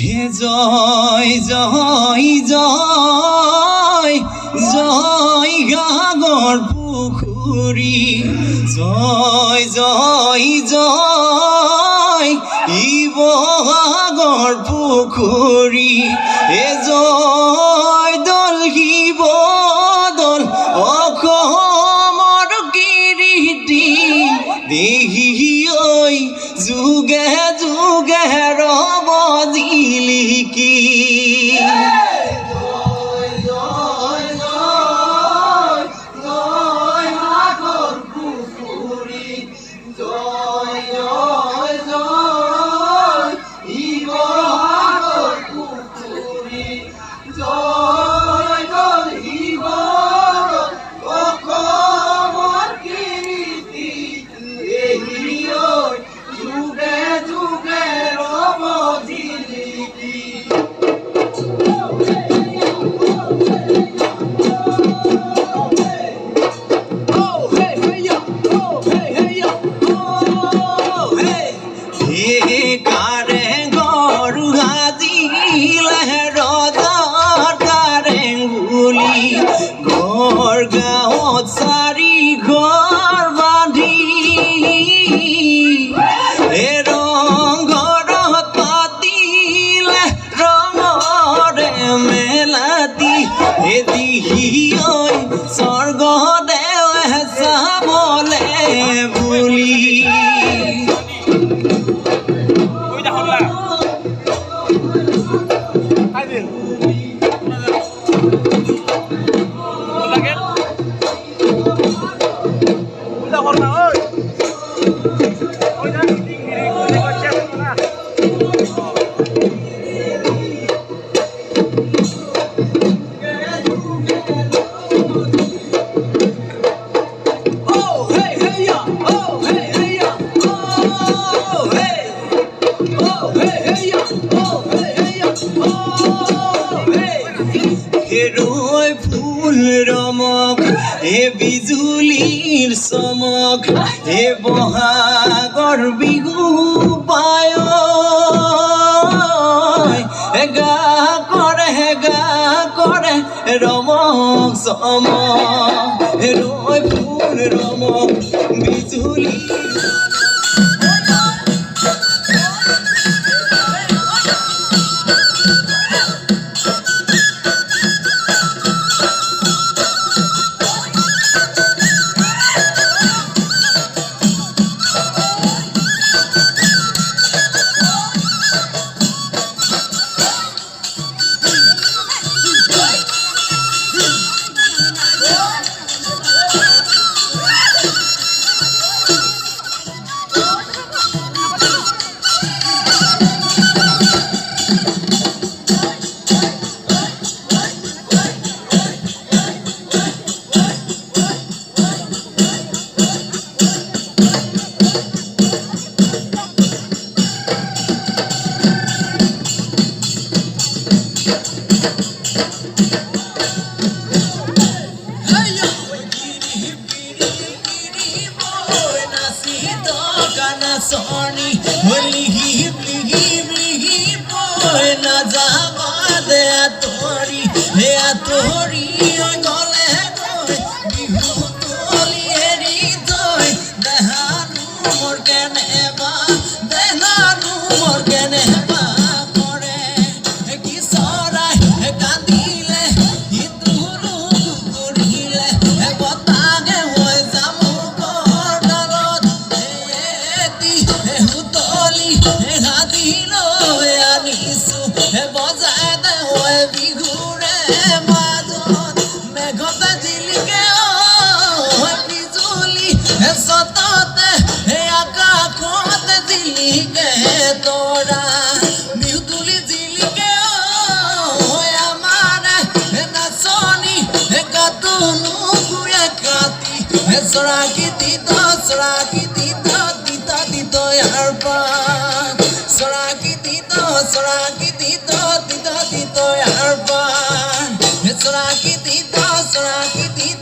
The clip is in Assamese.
হে জয় জয় জয় জয় গাগৰ পুখুৰী জয় জয় জয় শিৱসাগৰ পুখুৰী হে জয় দল শিৱদল অসমৰ কীৰ্তি দেহি ঐ যুগে যুগে ৰব জিলিকি গাঁৱত চাৰি ঘৰ বান্ধি ৰংঘৰত পাতিলে ৰঙৰে মেলাতি দিহি ঐ স্বৰ্গদেৱে চাবলে বুলি ফুল ৰমক হে বিজুলীৰ চমক হে বহাগৰ বিহু পায় গা কৰে ৰমক চমক ৰৈ ফুল ৰমক বিজুলী Sorry, only he boy na jaba de atori gole gole bihu toli eri toy dehanu mor kene ba kore ki sorai kandile hiduru gurile botage hoy jamu kor dalot হুতলি হাদিলো আনিছো বজাতে হয় বিহুৰে মাজত মেঘতে জিলিকে বিজুলি সততে আকাশতে জিলিকে তৰা বিহুতুলি জিলিকে আমাৰ নাচনি কাতুনো গুয়ে কাটি চৰাকি দিত Soraki tito,